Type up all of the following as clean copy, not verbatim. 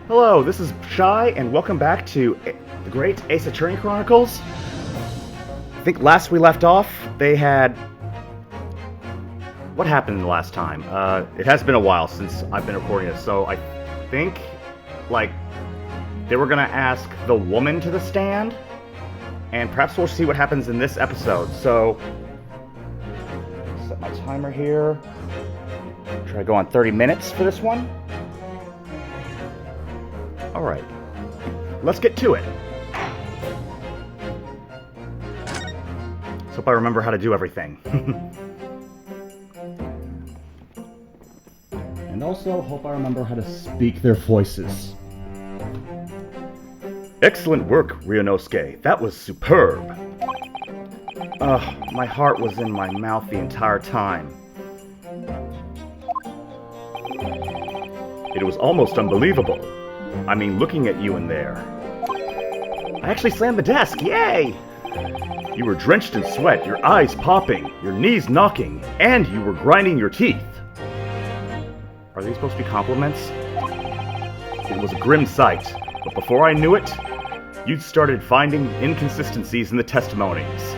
Hello, this is Shy, and welcome back to the Great Ace Attorney Chronicles. I think last we left off, they had... What happened the last time? It has been a while since I've been recording this, so I think, they were gonna ask the woman to the stand, and perhaps we'll see what happens in this episode. So, set my timer here. Try to go on 30 minutes for this one. Alright, let's get to it. Let's hope I remember how to do everything. And also hope I remember how to speak their voices. Excellent work, Ryunosuke. That was superb. My heart was in my mouth the entire time. It was almost unbelievable. I mean, looking at you in there. I actually slammed the desk, yay! You were drenched in sweat, your eyes popping, your knees knocking, and you were grinding your teeth. Are these supposed to be compliments? It was a grim sight, but before I knew it, you'd started finding inconsistencies in the testimonies.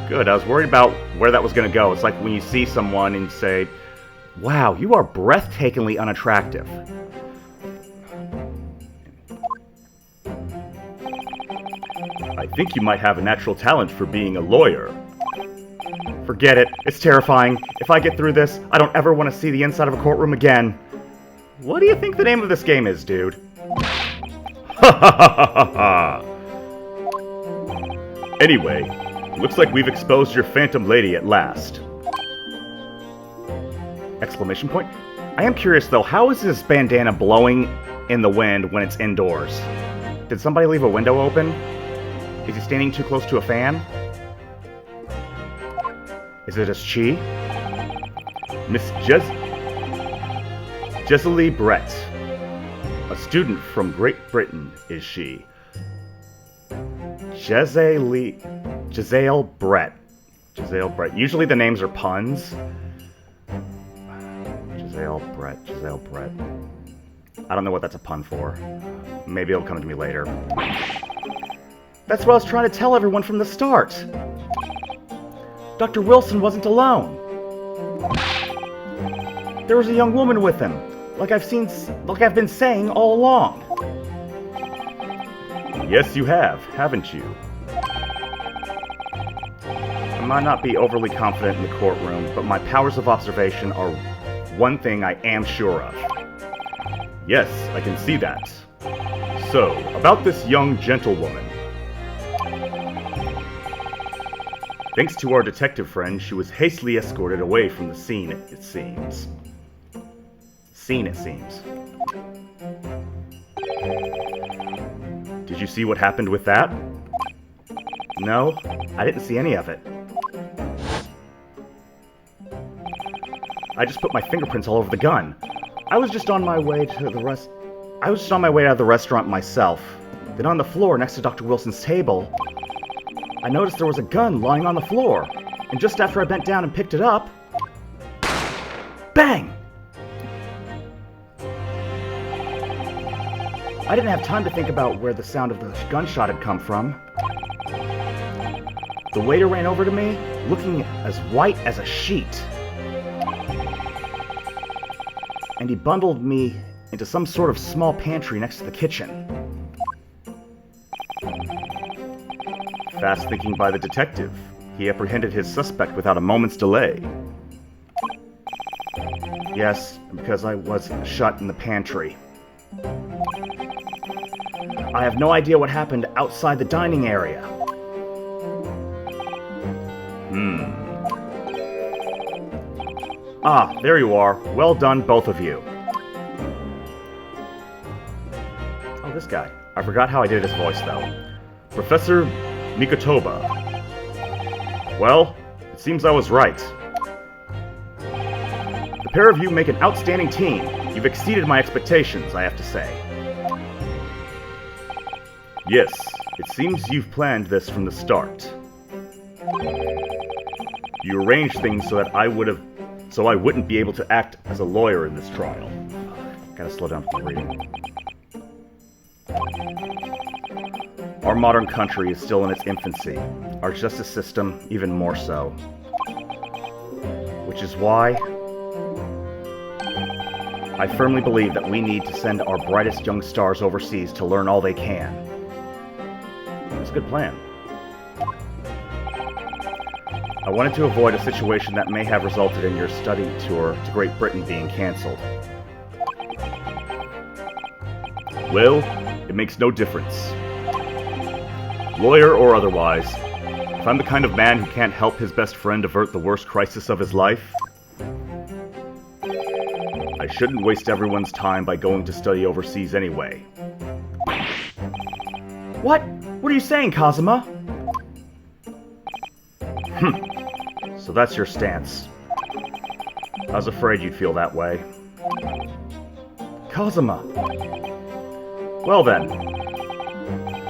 Good, I was worried about where that was going to go. It's like when you see someone and say, wow, you are breathtakingly unattractive. I think you might have a natural talent for being a lawyer. Forget it. It's terrifying. If I get through this, I don't ever want to see the inside of a courtroom again. What do you think the name of this game is, dude? Ha ha ha ha ha! Anyway, looks like we've exposed your phantom lady at last. Exclamation point. I am curious though, how is this bandana blowing in the wind when it's indoors? Did somebody leave a window open? Is he standing too close to a fan? Is it a she? Miss Jessie Brett. A student from Great Britain, is she? Giselle Brett. Giselle Brett. Usually the names are puns. Giselle Brett. I don't know what that's a pun for. Maybe it'll come to me later. That's what I was trying to tell everyone from the start. Dr. Wilson wasn't alone. There was a young woman with him, like I've been saying all along. Yes, you have, haven't you? I might not be overly confident in the courtroom, but my powers of observation are one thing I am sure of. Yes, I can see that. So, about this young gentlewoman. Thanks to our detective friend, she was hastily escorted away from the scene, it seems. Did you see what happened with that? No, I didn't see any of it. I just put my fingerprints all over the gun. I was just on my way out of the restaurant myself. Then on the floor next to Dr. Wilson's table, I noticed there was a gun lying on the floor, and just after I bent down and picked it up, bang! I didn't have time to think about where the sound of the gunshot had come from. The waiter ran over to me, looking as white as a sheet. And he bundled me into some sort of small pantry next to the kitchen. Fast thinking by the detective, he apprehended his suspect without a moment's delay. Yes, because I was shut in the pantry. I have no idea what happened outside the dining area. Ah, there you are. Well done, both of you. Oh, this guy. I forgot how I did his voice, though. Professor Mikotoba. Well, it seems I was right. The pair of you make an outstanding team. You've exceeded my expectations, I have to say. Yes, it seems you've planned this from the start. You arranged things so that I wouldn't be able to act as a lawyer in this trial. Gotta slow down for the reading. Our modern country is still in its infancy. Our justice system even more so. Which is why I firmly believe that we need to send our brightest young stars overseas to learn all they can. It's a good plan. I wanted to avoid a situation that may have resulted in your study tour to Great Britain being cancelled. Well, it makes no difference. Lawyer or otherwise, if I'm the kind of man who can't help his best friend avert the worst crisis of his life, I shouldn't waste everyone's time by going to study overseas anyway. What? What are you saying, Kazuma? So that's your stance. I was afraid you'd feel that way. Kazuma. Well then.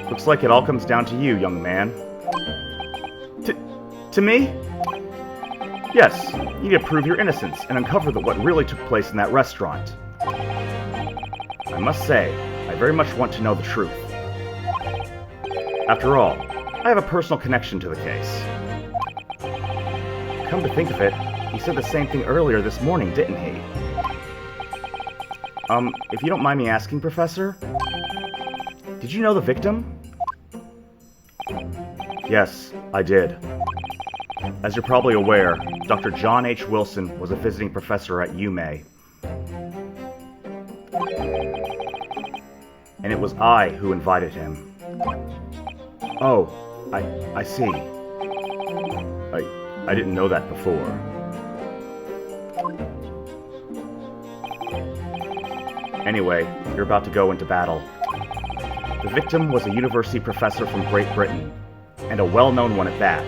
Looks like it all comes down to you, young man. To me? Yes, you need to prove your innocence and uncover what really took place in that restaurant. I must say, I very much want to know the truth. After all, I have a personal connection to the case. Come to think of it, he said the same thing earlier this morning, didn't he? If you don't mind me asking, Professor, did you know the victim? Yes, I did. As you're probably aware, Dr. John H. Wilson was a visiting professor at UMA. And it was I who invited him. Oh, I see. I didn't know that before. Anyway, you're about to go into battle. The victim was a university professor from Great Britain, and a well-known one at that.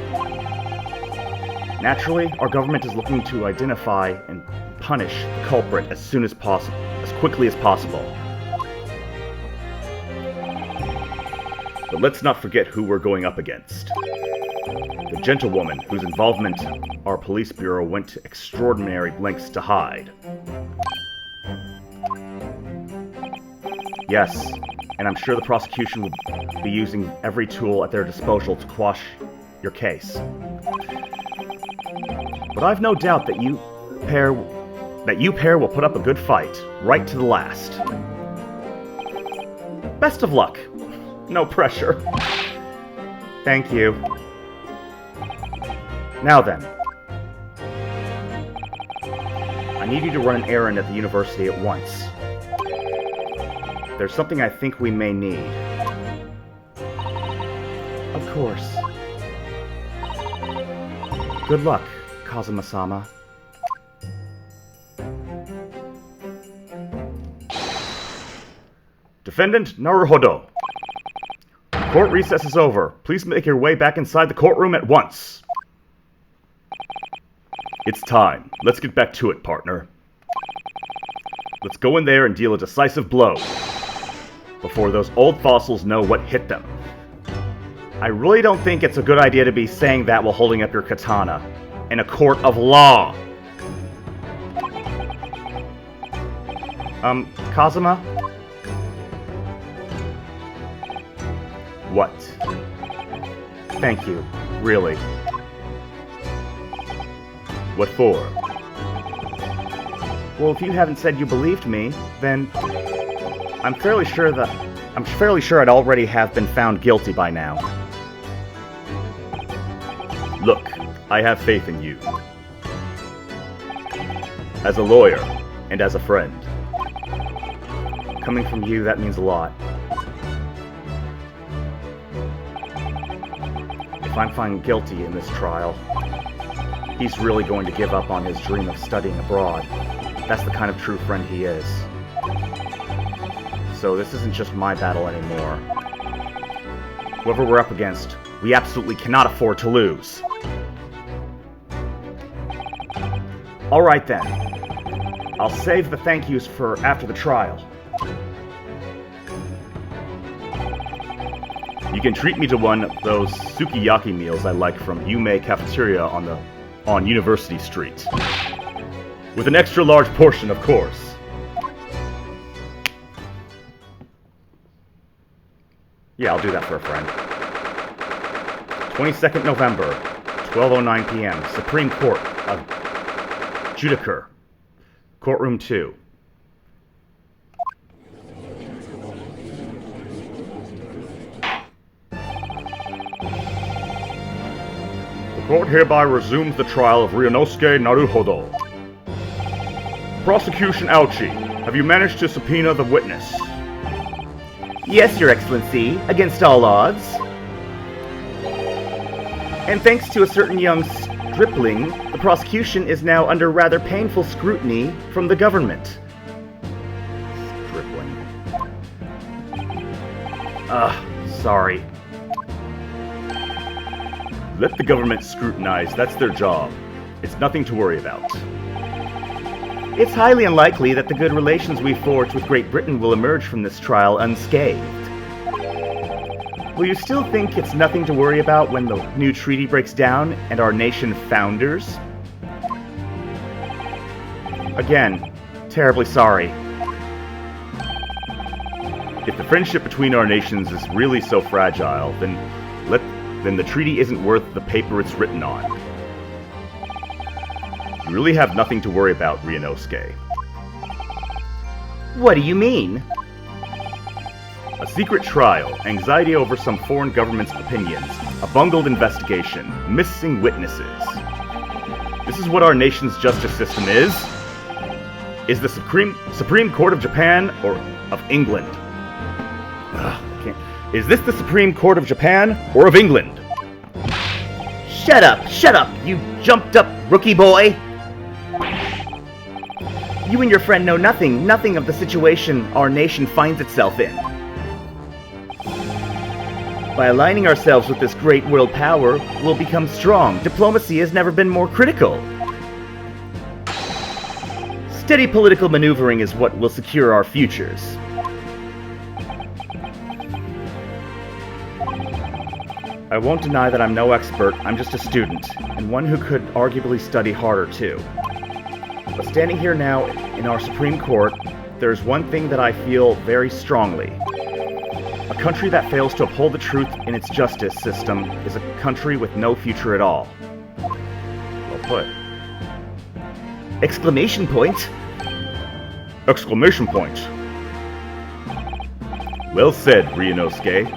Naturally, our government is looking to identify and punish the culprit as soon as possible, as quickly as possible. But let's not forget who we're going up against. The gentlewoman whose involvement our police bureau went to extraordinary lengths to hide. Yes, and I'm sure the prosecution will be using every tool at their disposal to quash your case. But I've no doubt that you pair will put up a good fight, right to the last. Best of luck. No pressure. Thank you. Now then. I need you to run an errand at the university at once. There's something I think we may need. Of course. Good luck, Kazuma-sama. Defendant Naruhodo. Court recess is over. Please make your way back inside the courtroom at once. It's time. Let's get back to it, partner. Let's go in there and deal a decisive blow before those old fossils know what hit them. I really don't think it's a good idea to be saying that while holding up your katana in a court of law. Kazuma? What? Thank you, really. What for? Well, if you haven't said you believed me, then I'm fairly sure I'd already have been found guilty by now. Look, I have faith in you. As a lawyer, and as a friend. Coming from you, that means a lot. If I'm found guilty in this trial, he's really going to give up on his dream of studying abroad. That's the kind of true friend he is. So this isn't just my battle anymore. Whoever we're up against, we absolutely cannot afford to lose. Alright then. I'll save the thank yous for after the trial. You can treat me to one of those sukiyaki meals I like from Yume Cafeteria on University Street. With an extra large portion, of course. Yeah, I'll do that for a friend. 22nd November, 12:09 p.m. Supreme Court of Judicature. Courtroom 2. The court hereby resumes the trial of Ryunosuke Naruhodo. Prosecution Ouchi, have you managed to subpoena the witness? Yes, Your Excellency, against all odds. And thanks to a certain young stripling, the prosecution is now under rather painful scrutiny from the government. Stripling. Sorry. Let the government scrutinize, that's their job. It's nothing to worry about. It's highly unlikely that the good relations we forged with Great Britain will emerge from this trial unscathed. Will you still think it's nothing to worry about when the new treaty breaks down and our nation founders? Again, terribly sorry. If the friendship between our nations is really so fragile, then the treaty isn't worth the paper it's written on. You really have nothing to worry about, Ryunosuke. What do you mean? A secret trial, anxiety over some foreign government's opinions, a bungled investigation, missing witnesses. This is what our nation's justice system is. Is the Supreme Court of Japan or of England? Is this the Supreme Court of Japan or of England? Shut up, you jumped up rookie boy! You and your friend know nothing of the situation our nation finds itself in. By aligning ourselves with this great world power, we'll become strong. Diplomacy has never been more critical. Steady political maneuvering is what will secure our futures. I won't deny that I'm no expert, I'm just a student, and one who could arguably study harder too. But standing here now in our Supreme Court, there's one thing that I feel very strongly. A country that fails to uphold the truth in its justice system is a country with no future at all. Well put. Exclamation point! Exclamation point! Well said, Ryunosuke,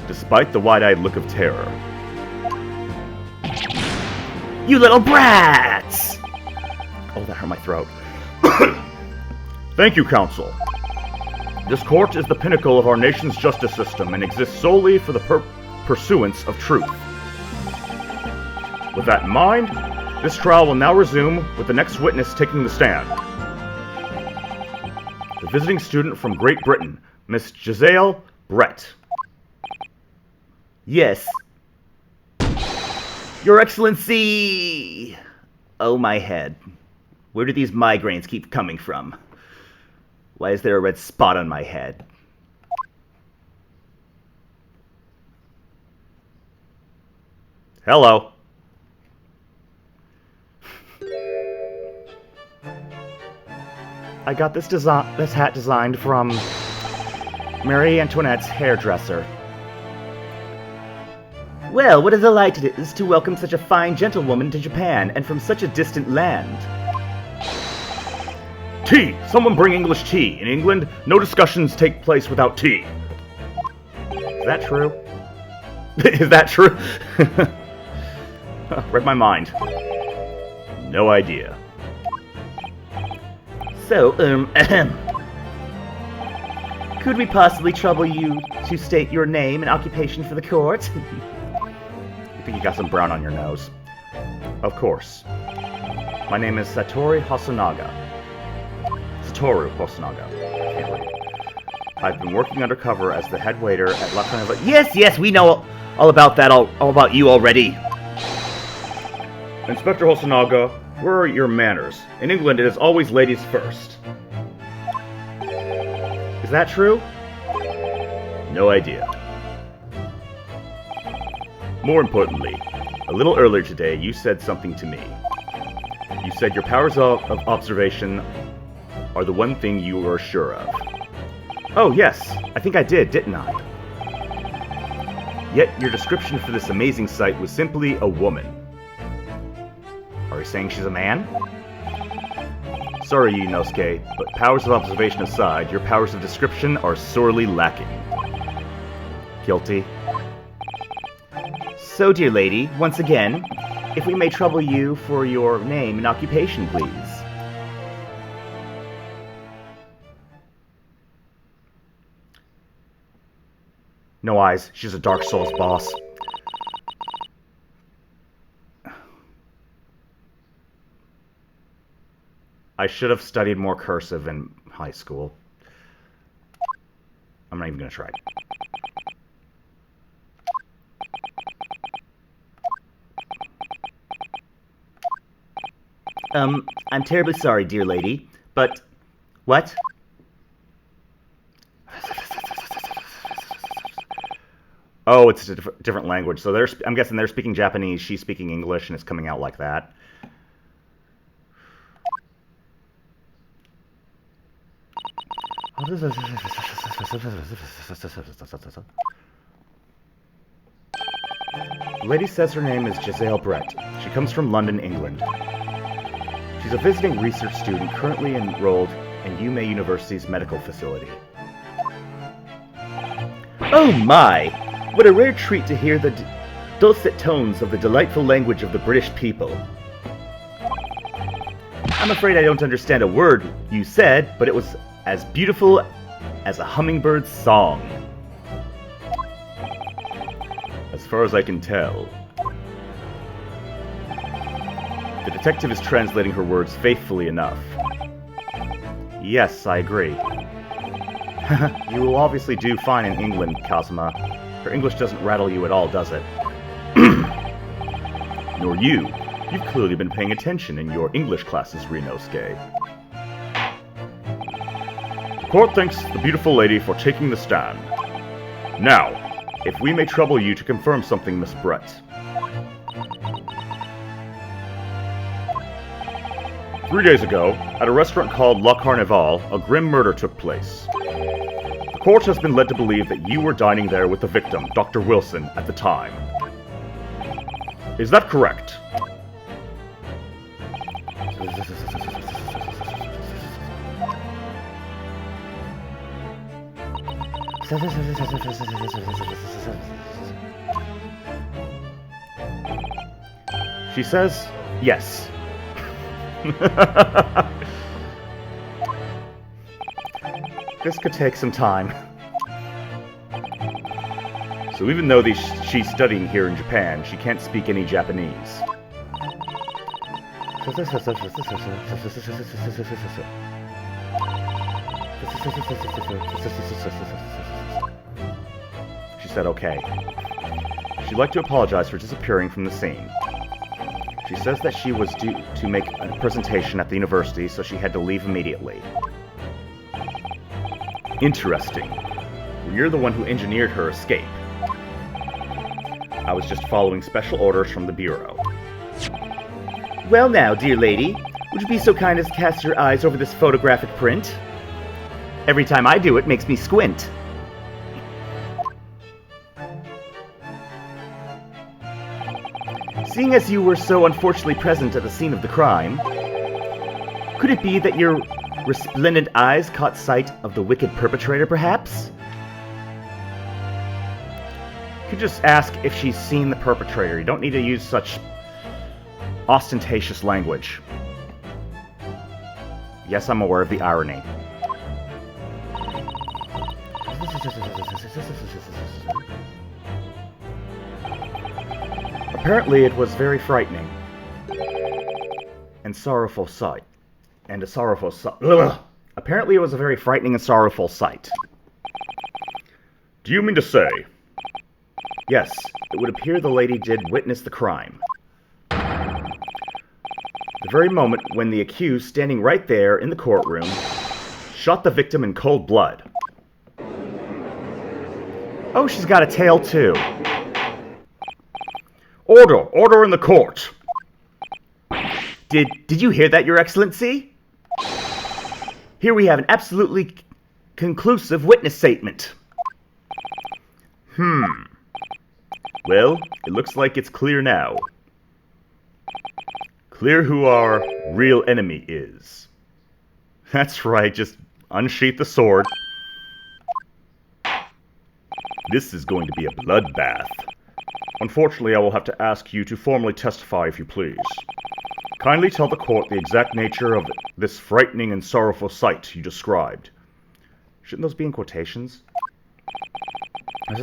despite the wide-eyed look of terror. You little brats! Oh, that hurt my throat. Thank you, Counsel. This court is the pinnacle of our nation's justice system and exists solely for the pursuance of truth. With that in mind, this trial will now resume with the next witness taking the stand. The visiting student from Great Britain, Miss Giselle Brett. Yes. Your Excellency! Oh, my head. Where do these migraines keep coming from? Why is there a red spot on my head? Hello. I got this hat designed from Marie Antoinette's hairdresser. Well, what a delight it is to welcome such a fine gentlewoman to Japan, and from such a distant land. Tea! Someone bring English tea. In England, no discussions take place without tea. Is that true? Is that true? Read my mind. No idea. So, could we possibly trouble you to state your name and occupation for the court? I think you got some brown on your nose. Of course. My name is Satoru Hosonaga. Satoru Hosonaga. Can't read. I've been working undercover as the head waiter at La Carnival. Yes, we know all about that, all about you already. Inspector Hosonaga, where are your manners? In England, it is always ladies first. Is that true? No idea. More importantly, a little earlier today, you said something to me. You said your powers of observation are the one thing you are sure of. Oh, yes, I think I did, didn't I? Yet your description for this amazing sight was simply a woman. Are you saying she's a man? Sorry, Inosuke, but powers of observation aside, your powers of description are sorely lacking. Guilty. So, dear lady, once again, if we may trouble you for your name and occupation, please. No eyes, she's a Dark Souls boss. I should have studied more cursive in high school. I'm not even gonna try. I'm terribly sorry, dear lady, but... What? Oh, it's a different language. So I'm guessing they're speaking Japanese, she's speaking English, and it's coming out like that. The lady says her name is Giselle Brett. She comes from London, England. She's a visiting research student currently enrolled in UMay University's medical facility. Oh my! What a rare treat to hear the dulcet tones of the delightful language of the British people. I'm afraid I don't understand a word you said, but it was as beautiful as a hummingbird's song. As far as I can tell. The detective is translating her words faithfully enough. Yes, I agree. You will obviously do fine in England, Kazuma. Her English doesn't rattle you at all, does it? Nor you. You've clearly been paying attention in your English classes, Rinosuke. The court thanks the beautiful lady for taking the stand. Now, if we may trouble you to confirm something, Miss Brett. 3 days ago, at a restaurant called La Carnival, a grim murder took place. The court has been led to believe that you were dining there with the victim, Dr. Wilson, at the time. Is that correct? She says, yes. This could take some time. So even though she's studying here in Japan, she can't speak any Japanese. She said okay. She'd like to apologize for disappearing from the scene. She says that she was due to make a presentation at the university, so she had to leave immediately. Interesting. You're the one who engineered her escape. I was just following special orders from the Bureau. Well now, dear lady, would you be so kind as to cast your eyes over this photographic print? Every time I do it makes me squint. Seeing as you were so unfortunately present at the scene of the crime, could it be that your resplendent eyes caught sight of the wicked perpetrator, perhaps? You could just ask if she's seen the perpetrator. You don't need to use such ostentatious language. Yes, I'm aware of the irony. Apparently it was very frightening. And sorrowful sight. And a sorrowful sight. Apparently it was a very frightening and sorrowful sight. Do you mean to say? Yes, it would appear the lady did witness the crime. The very moment when the accused, standing right there in the courtroom, shot the victim in cold blood. Oh, she's got a tail too. Order! Order in the court! Did you hear that, Your Excellency? Here we have an absolutely conclusive witness statement. Well, it looks like it's clear now. Clear who our real enemy is. That's right, just unsheath the sword. This is going to be a bloodbath. Unfortunately, I will have to ask you to formally testify if you please. Kindly tell the court the exact nature of this frightening and sorrowful sight you described. Shouldn't those be in quotations? I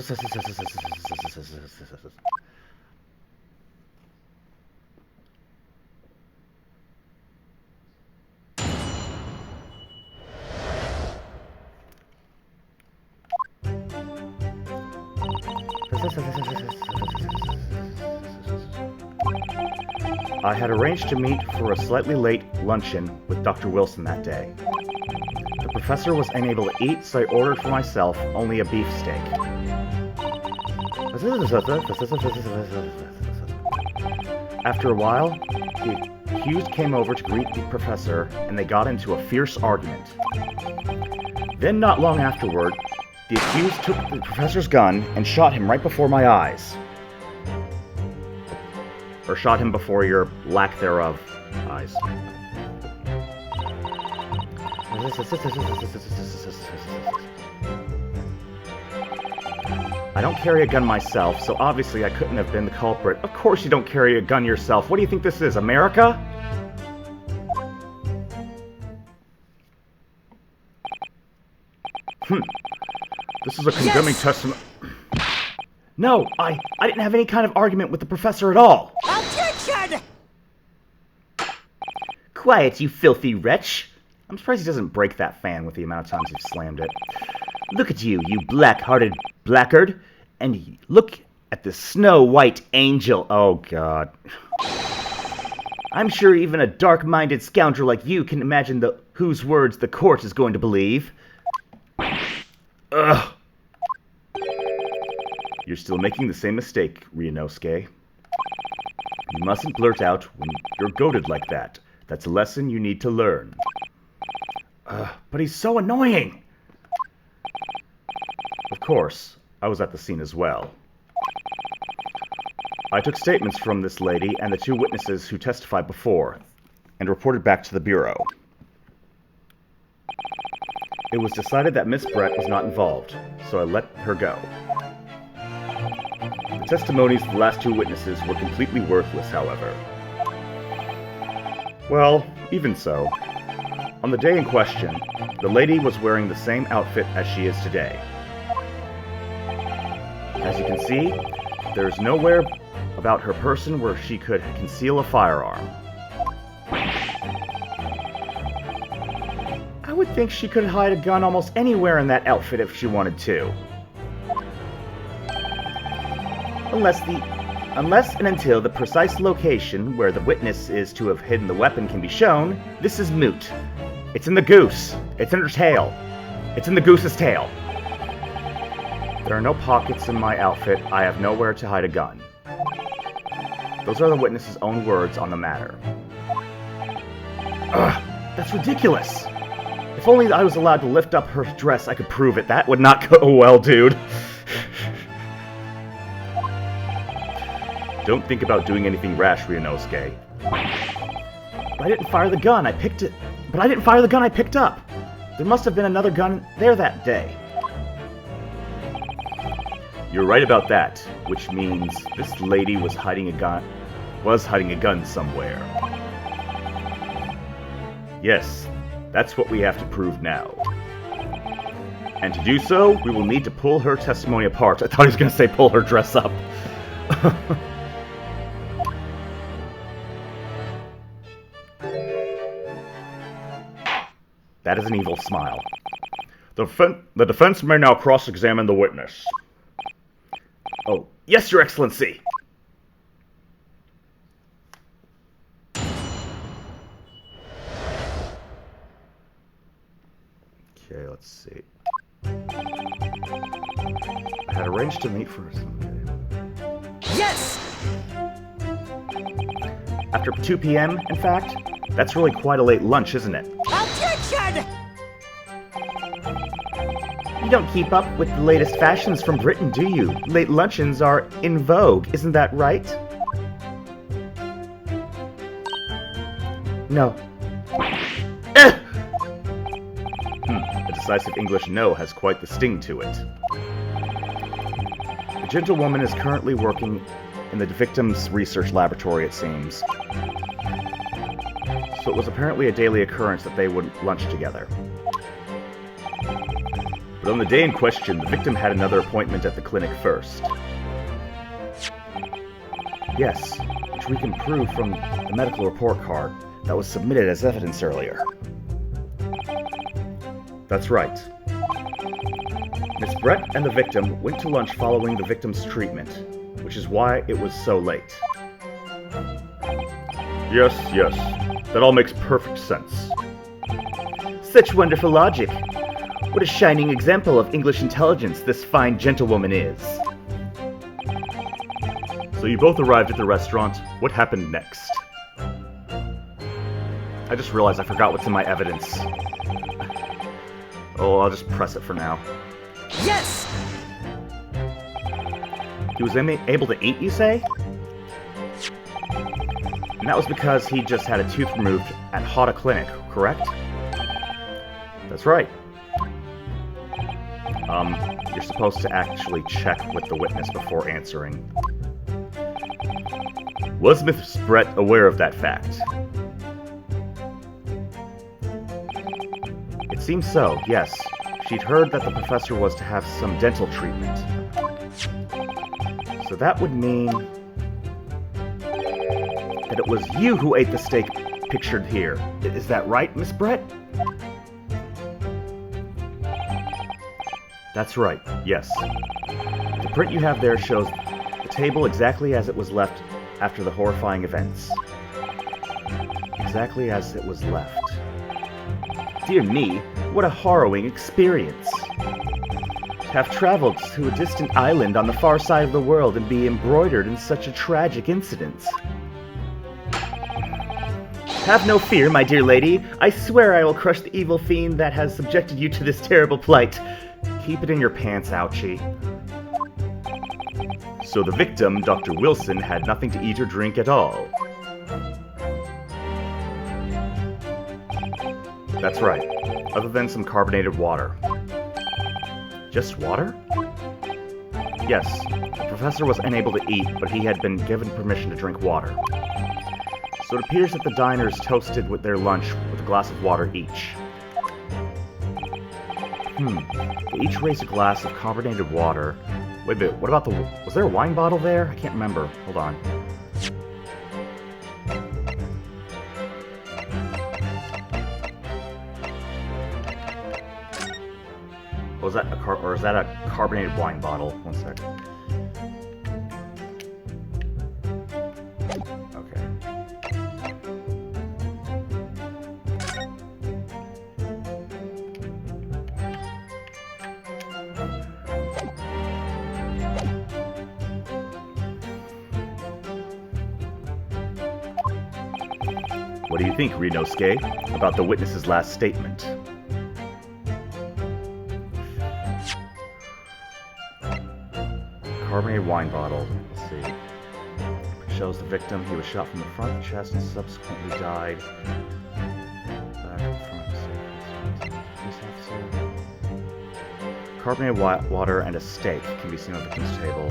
had arranged to meet for a slightly late luncheon with Dr. Wilson that day. The professor was unable to eat, so I ordered for myself only a beefsteak. After a while, the accused came over to greet the professor, and they got into a fierce argument. Then, not long afterward, the accused took the professor's gun and shot him right before my eyes. Or shot him before your lack thereof eyes. I don't carry a gun myself, so obviously I couldn't have been the culprit. Of course you don't carry a gun yourself. What do you think this is, America? This is a condemning testimony. No, I didn't have any kind of argument with the professor at all. Objection! Quiet, you filthy wretch. I'm surprised he doesn't break that fan with the amount of times you've slammed it. Look at you, you black-hearted blackguard. And look at the snow-white angel. Oh, God. I'm sure even a dark-minded scoundrel like you can imagine whose words the court is going to believe. Ugh. You're still making the same mistake, Ryunosuke. You mustn't blurt out when you're goaded like that. That's a lesson you need to learn. But he's so annoying! Of course, I was at the scene as well. I took statements from this lady and the two witnesses who testified before, and reported back to the Bureau. It was decided that Miss Brett was not involved, so I let her go. The testimonies of the last two witnesses were completely worthless, however. Well, even so. On the day in question, the lady was wearing the same outfit as she is today. As you can see, there's nowhere about her person where she could conceal a firearm. I would think she could hide a gun almost anywhere in that outfit if she wanted to. Unless and until the precise location where the witness is to have hidden the weapon can be shown, this is moot. It's in the goose. It's in her tail. It's in the goose's tail. There are no pockets in my outfit. I have nowhere to hide a gun. Those are the witness's own words on the matter. Ugh, that's ridiculous. If only I was allowed to lift up her dress, I could prove it. That would not go well, dude. Don't think about doing anything rash, Ryunosuke. I didn't fire the gun. I picked it. But I didn't fire the gun I picked up. There must have been another gun there that day. You're right about that, which means this lady was hiding a gun somewhere. Yes, that's what we have to prove now. And to do so, we will need to pull her testimony apart. I thought he was going to say pull her dress up. That is an evil smile. The defense may now cross-examine the witness. Oh, yes, Your Excellency! Okay, let's see. I had arranged to meet for some... Yes! After 2 p.m., in fact? That's really quite a late lunch, isn't it? Objection! You don't keep up with the latest fashions from Britain, do you? Late luncheons are in vogue, isn't that right? No. A decisive English no has quite the sting to it. The gentlewoman is currently working in the victim's research laboratory, it seems. So it was apparently a daily occurrence that they would lunch together. But on the day in question, the victim had another appointment at the clinic first. Yes, which we can prove from the medical report card that was submitted as evidence earlier. That's right. Miss Brett and the victim went to lunch following the victim's treatment, which is why it was so late. Yes, that all makes perfect sense. Such wonderful logic. What a shining example of English intelligence this fine gentlewoman is. So you both arrived at the restaurant. What happened next? I just realized I forgot what's in my evidence. Oh, I'll just press it for now. Yes! He was able to eat, you say? And that was because he just had a tooth removed at Hada Clinic, correct? That's right. You're supposed to actually check with the witness before answering. Was Miss Brett aware of that fact? It seems so, yes. She'd heard that the professor was to have some dental treatment. So that would mean that it was you who ate the steak pictured here. Is that right, Miss Brett? That's right, yes. The print you have there shows the table exactly as it was left after the horrifying events. Exactly as it was left. Dear me, what a harrowing experience. To have traveled to a distant island on the far side of the world and be embroidered in such a tragic incident. Have no fear, my dear lady. I swear I will crush the evil fiend that has subjected you to this terrible plight. Keep it in your pants, Ouchie. So the victim, Dr. Wilson, had nothing to eat or drink at all. That's right, other than some carbonated water. Just water? Yes, the professor was unable to eat, but he had been given permission to drink water. So it appears that the diners toasted with their lunch with a glass of water each. They each raised a glass of carbonated water. Wait a bit, what about was there a wine bottle there? I can't remember. Hold on. Was that is that a carbonated wine bottle? One sec. Okay. What do you think, Rinosuke, about the witness's last statement? Carbonated wine bottle. Let's see. Shows the victim. He was shot from the front, chest, and subsequently died. Back and front. Police officer. Carbonated water and a steak can be seen on the victim's table.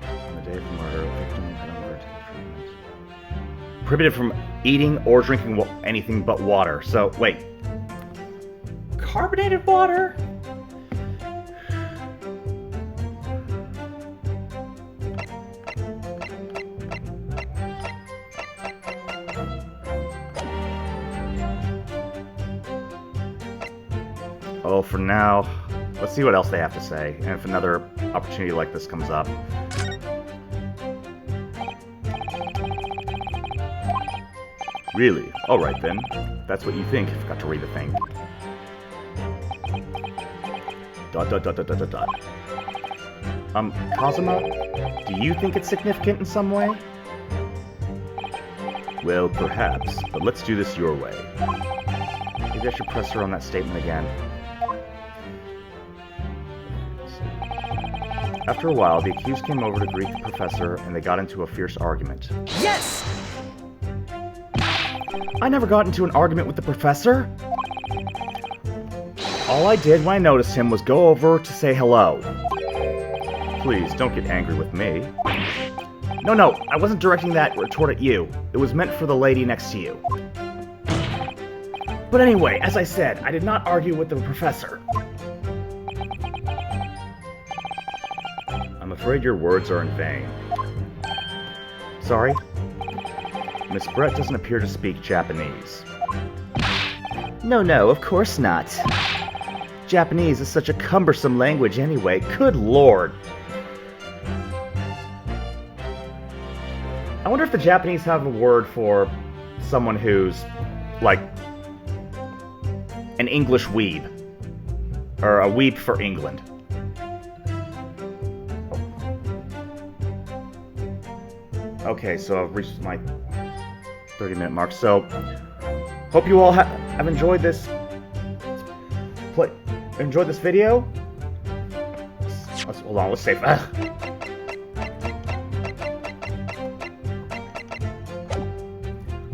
On the day of the murder, the victim had undergone treatment. Prohibited from eating or drinking anything but water. So, wait. Carbonated water? Well, for now, let's see what else they have to say, and if another opportunity like this comes up. Really? Alright then. That's what you think. I forgot to read the thing. ... Kazuma, do you think it's significant in some way? Well, perhaps, but let's do this your way. Maybe I should press her on that statement again. After a while, the accused came over to greet the professor, and they got into a fierce argument. Yes! I never got into an argument with the professor. All I did when I noticed him was go over to say hello. Please, don't get angry with me. No, I wasn't directing that retort at you. It was meant for the lady next to you. But anyway, as I said, I did not argue with the professor. I'm afraid your words are in vain. Sorry? Miss Brett doesn't appear to speak Japanese. No, of course not. Japanese is such a cumbersome language anyway. Good lord. I wonder if the Japanese have a word for someone who's, like, an English weeb. Or a weeb for England. Okay, so I've reached my 30-minute mark. So, hope you all have enjoyed this. Enjoyed this video. Hold on, let's save.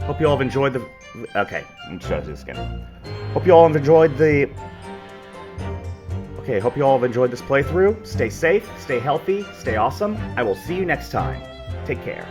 Hope you all have enjoyed the. Okay, I'm just gonna do this again. Hope you all have enjoyed the. Okay, hope you all have enjoyed this playthrough. Stay safe, stay healthy, stay awesome. I will see you next time. Take care.